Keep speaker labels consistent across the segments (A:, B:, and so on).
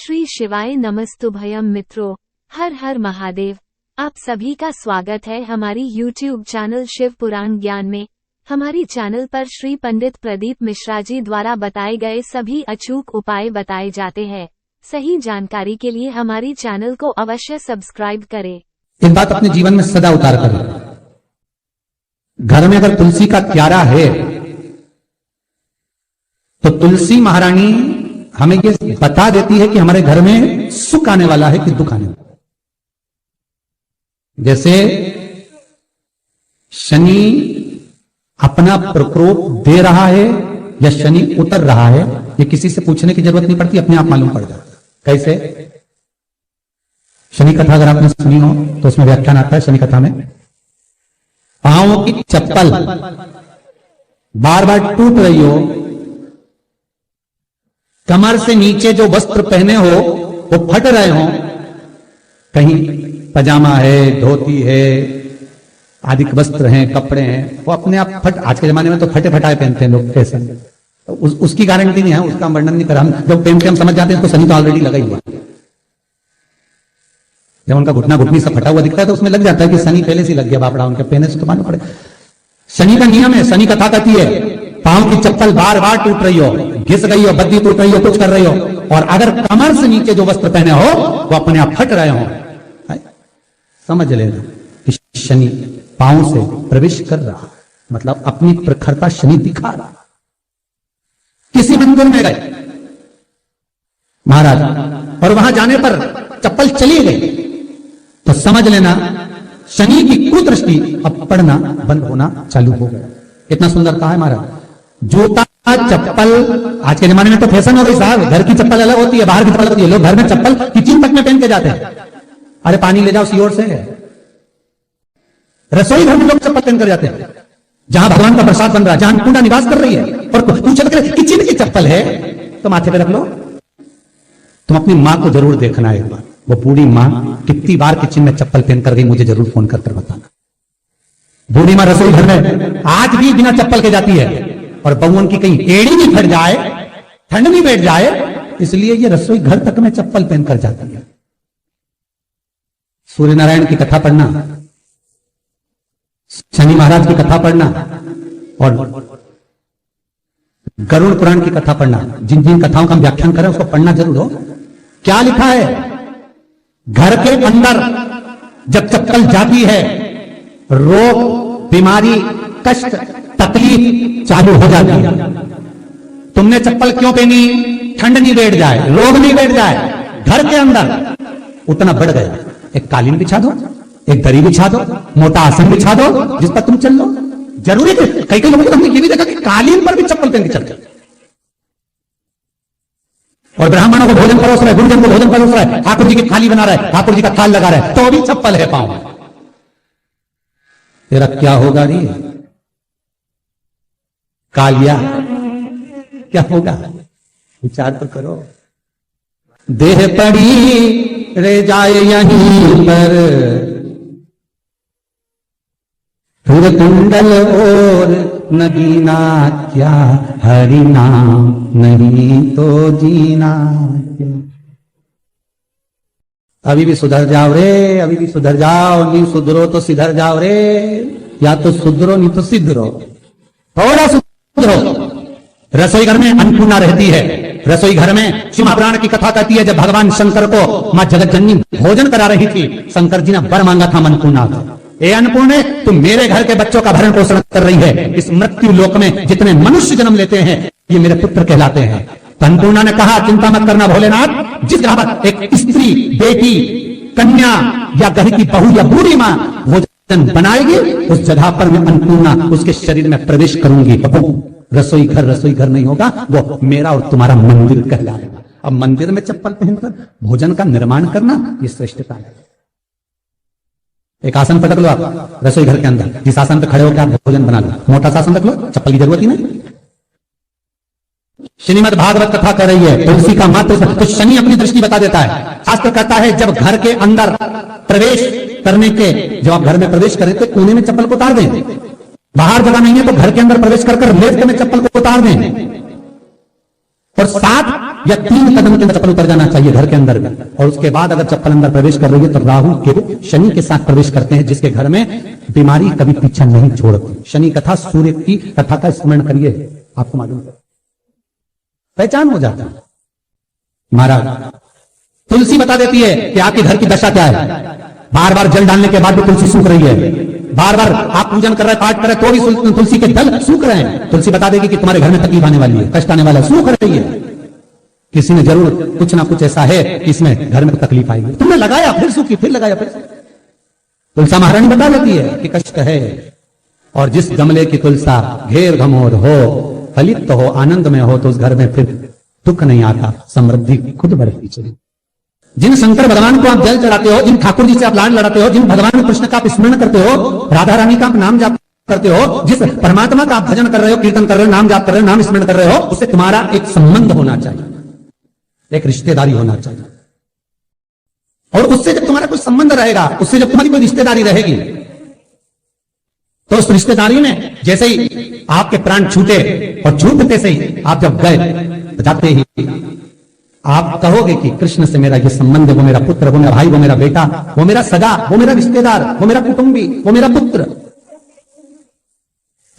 A: श्री शिवाय नमस्तुभयम मित्रों, हर हर महादेव। आप सभी का स्वागत है हमारी YouTube चैनल शिव पुराण ज्ञान में। हमारी चैनल पर श्री पंडित प्रदीप मिश्रा जी द्वारा बताए गए सभी अचूक उपाय बताए जाते हैं। सही जानकारी के लिए हमारी चैनल को अवश्य सब्सक्राइब करें।
B: एक बात अपने जीवन में सदा उतार करें। घर में अगर तुलसी का क्यारा है तो तुलसी महारानी हमें ये बता देती है कि हमारे घर में सुख आने वाला है कि दुख आने वाला है। जैसे शनि अपना प्रकोप दे रहा है या शनि उतर रहा है, ये किसी से पूछने की जरूरत नहीं पड़ती, अपने आप मालूम पड़ जाता है। कैसे? शनि कथा अगर आपने सुनी हो तो उसमें व्याख्यान आता है शनि कथा में, पांवों की चप्पल बार बार टूट रही हो, कमर से नीचे जो वस्त्र पहने हो वो फट रहे हो, कहीं पजामा है, धोती है, आदि वस्त्र हैं, कपड़े हैं, वो अपने आप फट। आज के जमाने में तो फटे फटाए पहनते हैं लोग, कैसे? तो उसकी गारंटी नहीं है, उसका वर्णन नहीं कर। हम जब पहन के हम समझ जाते हैं तो शनि तो ऑलरेडी लगा ही हुआ। जब उनका घुटना घुटनी सब फटा हुआ दिखता है तो उसमें लग जाता है कि शनि पहले से लग गया बापड़ा, उनके पहने से तो मानना पड़े। शनि का नियम है, शनि कथा कहती है पांव की चप्पल बार बार टूट रही हो, घिस गई हो, बद्दी टूट रही हो, कुछ कर रही हो, और अगर कमर से नीचे जो वस्त्र पहने हो वो अपने आप फट रहे हो, समझ लेना कि शनि पांव से प्रवेश कर रहा, मतलब अपनी प्रखरता शनि दिखा रहा। किसी मंदिर में गए महाराज और वहां जाने पर चप्पल चली गई तो समझ लेना शनि की कुदृष्टि अब पड़ना बंद होना चालू हो गया। इतना सुंदर कहा है महाराज। जूता चप्पल आज के जमाने में तो फैशन हो गई साहब, घर की चप्पल अलग होती है, बाहर की चप्पल होती है। लोग घर में चप्पल किचन तक में पहन के जाते हैं। अरे पानी ले जाओ सीओर से। रसोई घर में लोग चप्पल पहन कर जाते हैं, जहां भगवान का प्रसाद बन रहा है, जहां अन्नपूर्णा निवास कर रही है, और पूछे किचन की चप्पल है तो माथे पे रख लो। तुम अपनी मां को जरूर देखना है एक बार, वो बूढ़ी मां कितनी बार किचन में चप्पल पहन कर गई, मुझे जरूर फोन कर बताना। बूढ़ी मां रसोई घर में आज भी बिना चप्पल के जाती है, और बहुओं की कहीं एड़ी भी फट जाए, ठंड भी बैठ जाए, इसलिए ये रसोई घर तक में चप्पल पहनकर जाती है। सूर्य नारायण की कथा पढ़ना, शनि महाराज की कथा पढ़ना, और गरुड़ पुराण की कथा पढ़ना। जिन जिन कथाओं का हम व्याख्यान करें उसको पढ़ना जरूर हो। क्या लिखा है? घर के अंदर जब चप्पल जाती है, रोग, बीमारी, कष्ट, तकलीफ चालू हो जाती है। तुमने चप्पल क्यों पहनी? ठंड नहीं बैठ जाए, रोग नहीं बैठ जाए। घर के अंदर उतना बढ़ गया, एक कालीन बिछा दो, एक दरी बिछा दो, मोटा आसन बिछा दो जिस पर तुम चल लो। जरूरी है, कई कई लोगों को हमने ये भी देखा कि कालीन पर भी चप्पल पहन के चलते, और ब्राह्मणों को भोजन परोस रहा है, गुरुजन को भोजन परोस रहा है, ठाकुर जी की थाली बना रहा है, ठाकुर जी का थाल लगा रहा है, तो भी चप्पल है पांव। तेरा क्या होगा रे कालिया? क्या होगा? विचार तो करो। देह पड़ी रे जाए यहीं पर, फिर कुंडल और नगीना, क्या हरि नाम नहीं तो जीना। अभी भी सुधर जाओ रे, अभी भी सुधर जाओ, नहीं सुधरो तो सिधर जाओ रे, या तो सुधरो नहीं तो सिधरो, थोड़ा सुधरो। रसोई घर में अन्नपूर्णा रहती है। रसोई घर में शिव पुराण की कथा कहती है जब भगवान शंकर को मां जगतजननी भोजन करा रही थी, शंकर जी ने वर मांगा था अन्नपूर्णा का। ए अन्नपूर्णे, तुम मेरे घर के बच्चों का भरण पोषण कर रही है। इस मृत्यु लोक में जितने मनुष्य जन्म लेते हैं ये मेरे पुत्र कहलाते हैं। तो अन्नपूर्णा ने कहा चिंता मत करना भोलेनाथ, जिस घर पर एक स्त्री, बेटी, कन्या या घर की बहू या बूढ़ी मां भोजन बनाएगी, उस जगह पर मैं अन्नपूर्णा उसके शरीर में प्रवेश करूंगी। रसोई घर नहीं होगा, वो मेरा और तुम्हारा मंदिर कहलाएगा। अब मंदिर में चप्पल पहनकर भोजन का निर्माण करना ये श्रेष्ठता है। एक आसन पटक लो आप रसोई घर के अंदर, जिस आसन पे खड़े होकर आप भोजन बना लो, मोटा सा आसन रख लो, चप्पल की जरूरत ही नहीं। श्रीमद् भागवत कथा कर रही है, तुलसी का मात्र तो शनि अपनी दृष्टि बता देता है। शास्त्र कहता है जब घर के अंदर प्रवेश करने के, जब आप घर में प्रवेश करें तो कोने में चप्पल को उतार दें। बाहर जगह नहीं है तो घर के अंदर प्रवेश कर लेफ्ट में चप्पल को उतार दें। और साथ या 3 कदम के अंदर चप्पल उतर जाना चाहिए घर के अंदर में। और उसके बाद अगर चप्पल अंदर प्रवेश कर रही है तो राहु केतु शनि के साथ प्रवेश करते हैं, जिसके घर में बीमारी कभी पीछा नहीं छोड़ती। शनि कथा सूर्य की कथा का स्मरण करिए, आपको मालूम है, पहचान हो जाता है। महाराज तुलसी बता देती है कि आपके घर की दशा क्या है। बार बार जल डालने के बाद भी तुलसी सूख रही है, बार बार आप पूजन कर रहे पाठ कर रहे तो भी तुलसी के दल सूख रहे हैं, तुलसी बता देगी कि तुम्हारे घर में तकलीफ आने वाली है, कष्ट आने वाला है, सूख रही है। किसी ने जरूर कुछ ना कुछ ऐसा है कि इसमें घर में तकलीफ आएगी, तुमने लगाया फिर सूखी, फिर लगाया फिर। तुलसा महारानी बता देती है कि कष्ट है। और जिस गमले की तुलसा घेर घमोर हो, फलित हो, आनंद में हो, तो उस घर में फिर दुख नहीं आता, समृद्धि खुद बढ़ती चली। जिन शंकर भगवान को आप जल चढ़ाते हो, जिन ठाकुर जी से आप लाड लड़ाते हो, जिन भगवान कृष्ण का आप स्मरण करते हो, राधा रानी का आप नाम जाप करते हो, जिस परमात्मा का आप भजन कर रहे हो, कीर्तन कर रहे हो, नाम जाप कर रहे हो, नाम स्मरण कर रहे हो, उससे तुम्हारा एक संबंध होना चाहिए, एक रिश्तेदारी होना चाहिए। और उससे जब तुम्हारा कोई संबंध रहेगा, उससे जब तुम्हारी कोई रिश्तेदारी रहेगी, तो उस रिश्तेदारी में जैसे ही आपके प्राण छूटे और छूटते से ही आप जब गए, जाते ही आप कहोगे कि कृष्ण से मेरा ये संबंध है, वो मेरा पुत्र, वो मेरा भाई, वो मेरा बेटा, वो मेरा सगा, वो मेरा रिश्तेदार, वो मेरा कुटुंबी, वो मेरा पुत्र।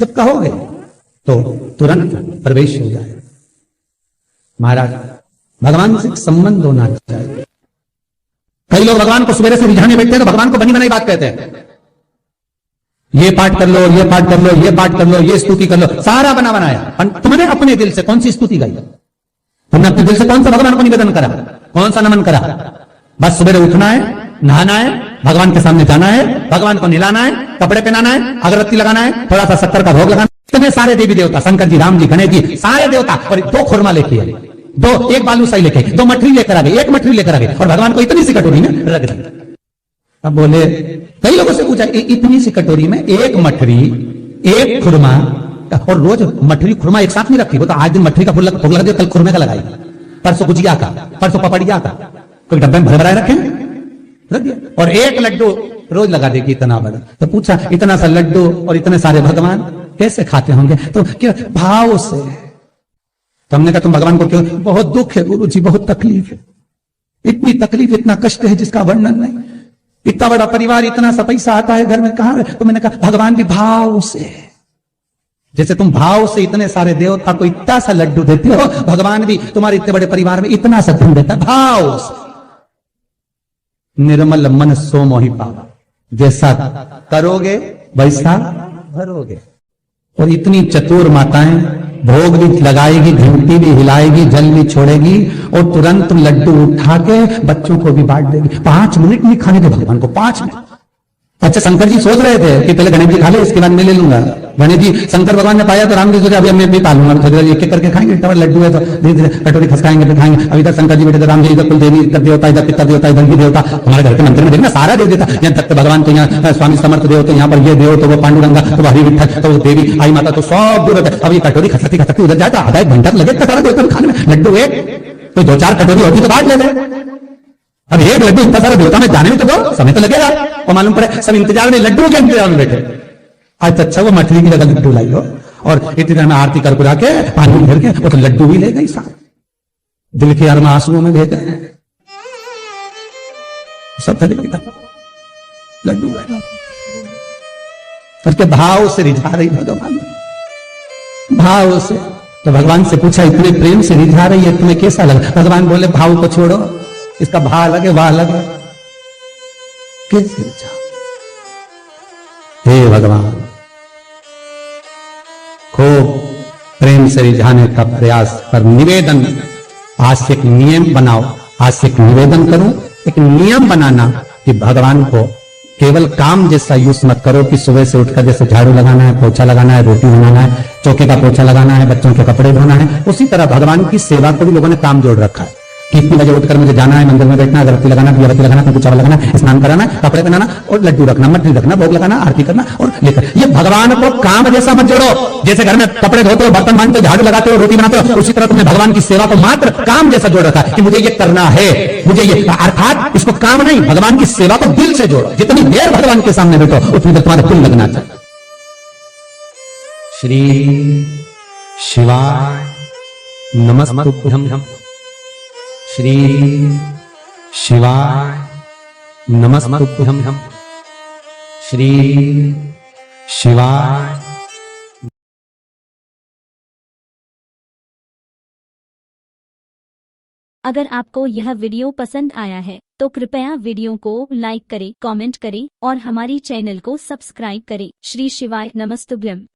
B: जब कहोगे तो तुरंत प्रवेश हो जाए। महाराज भगवान से संबंध होना चाहिए। कई लोग भगवान को सवेरे से रिझाने बैठते हैं तो भगवान को बनी बनाई बात कहते हैं, ये पाठ कर लो, ये पाठ कर लो, ये पाठ कर लो, ये स्तुति कर लो, सारा बना बनाया। तुमने अपने दिल से कौन सी स्तुति गाई? तुमने अपने दिल से कौन सा भगवान को निवेदन करा, कौन सा नमन करा? बस सवेरे उठना है, नहाना है, भगवान के सामने जाना है, भगवान को नहलाना है, कपड़े पहनाना है, अगरबत्ती लगाना है, थोड़ा सा शक्कर का भोग लगाना। इतने सारे देवी देवता, शंकर जी, राम जी, गणेश जी, सारे देवता, और 2 खुरमा लेके आए, 2 एक बालूशाही लेके, 2 मठरी लेकर आ गए, 1 मठरी लेकर आ गए, और भगवान को इतनी सी कटोरी में रख दी। अब बोले, कई लोगों से पूछा, इतनी सी कटोरी में 1 मठरी, 1 खुरमा, और रोज मठरी खुरमा एक साथ नहीं रखती, वो तो आज दिन मठरी का फूल लगा दिया, कल खुरमे का लगाई, परसों गुजिया का, परसों पपड़िया का, कोई डब्बे में भर भराए रखे रख दिया, और 1 लड्डू रोज लगा देगी इतना बड़ा। तो पूछा, इतना सा लड्डू और इतने सारे भगवान कैसे खाते होंगे? तो क्या भाव से। तो हमने कहा, तुम भगवान को क्यों? बहुत दुख है गुरु जी, बहुत तकलीफ है, इतनी तकलीफ, इतना कष्ट है जिसका वर्णन नहीं, इतना बड़ा परिवार, इतना सा पैसा आता है घर में, कहां? तो मैंने कहा, भगवान भी भाव से, जैसे तुम भाव से इतने सारे देवता को इतना सा लड्डू देते हो, भगवान भी तुम्हारे इतने बड़े परिवार में इतना सा धन देता है, भाव से। निर्मल मन सो मोहि पावा, जैसा करोगे वैसा भरोगे। और इतनी चतुर माताएं, भोग भी लगाएगी, घंटी भी हिलाएगी, जल भी छोड़ेगी, और तुरंत लड्डू उठा के बच्चों को भी बांट देगी। 5 मिनट नहीं खाने के भगवान को, 5 मिनट। अच्छा, शंकर जी सोच रहे थे कि पहले गणेश जी खा ले, इसके बाद मैं ले लूंगा। गणेश जी, शंकर भगवान ने पाया तो राम जी सोचे अभी मैं भी पालूंगा, एक एक करके खाएंगे, इतना लड्डू है तो धीरे धीरे कटोरी खसकाएंगे, फिर खाएंगे। अभी तक शंकर जी बैठे थे, राम जी इधर कुल देवी, इधर देवता, इधर पितर देवता, इधर की देवता। हमारे घर के मंदिर में देखना सारा देव देवता, यहाँ तक भगवान तो यहाँ स्वामी समर्थ देव, तो यहाँ पर ये देव, तो वो पांडुरंगा, तो हरि विठल, तो वो देवी आई माता, तो सब दूर होते। अभी कटोरी खसकती खसकती उधर जाता, आधा 1 घंटा लगे सारा देवता खाने में। लड्डू एक तो 2-4 कटोरी होती तो बांट लेते। अब 1 लड्डू इतना सारा देवता में जाने में तो दो समय तो लगेगा, और मालूम पड़े सब इंतजार में, लड्डू के इंतजार में बैठे। आज तो अच्छा वो मछली की जगह लड्डू लाई हो, और इतनी देर में आरती कर पुरा के पानी भर के वो तो लड्डू भी ले गई साथ, दिल के यार में आंसुओं में भेजे सब लड्डू करके भाव से रिझा रही भगवान, भाव से। तो भगवान से पूछा, इतने प्रेम से रिझा रही है, तुम्हें कैसा लगा? भगवान बोले, भाव को छोड़ो, इसका भाव अलग है, वाह अलग है। कैसे रिझा? हे भगवान, खूब प्रेम से रिझाने का प्रयास कर। निवेदन, आज से एक नियम बनाओ, आज से एक निवेदन करूं, एक नियम बनाना कि भगवान को केवल काम जैसा यूज मत करो कि सुबह से उठकर जैसे झाड़ू लगाना है, पोछा लगाना है, रोटी बनाना है, चौके का पोछा लगाना है, बच्चों के कपड़े धोना है, उसी तरह भगवान की सेवा को भी लोगों ने काम जोड़ रखा है कि इतनी बजे उठकर मुझे जाना है, मंदिर में बैठना, अगरबत्ती लगाना, दियाबत्ती लगाना, कुछ चावल लगाना, स्नान कराना, कपड़े पहनाना, और लड्डू रखना, मठरी रखना, भोग लगाना, आरती करना, और लेकर। ये भगवान को काम जैसा मत जोड़ो। जैसे घर में कपड़े धोते हो, बर्तन मांजते हो, झाड़ू लगाते हो, रोटी बनाते हो, उसी तरह तुमने भगवान की सेवा को मात्र काम जैसा जोड़ रखा है कि मुझे ये करना है, मुझे ये, अर्थात इसको काम नहीं, भगवान की सेवा को दिल से जोड़ो। जितनी देर भगवान के सामने बैठो उतनी देर तुम्हारा दिल लगना चाहिए। श्री शिवाय नमस्तुभ्यं श्री शिवाय नमस्तुभ्यं श्री शिवाय।
C: अगर आपको यह वीडियो पसंद आया है तो कृपया वीडियो को लाइक करें, कमेंट करें और हमारी चैनल को सब्सक्राइब करें। श्री शिवाय नमस्तुभ्यं।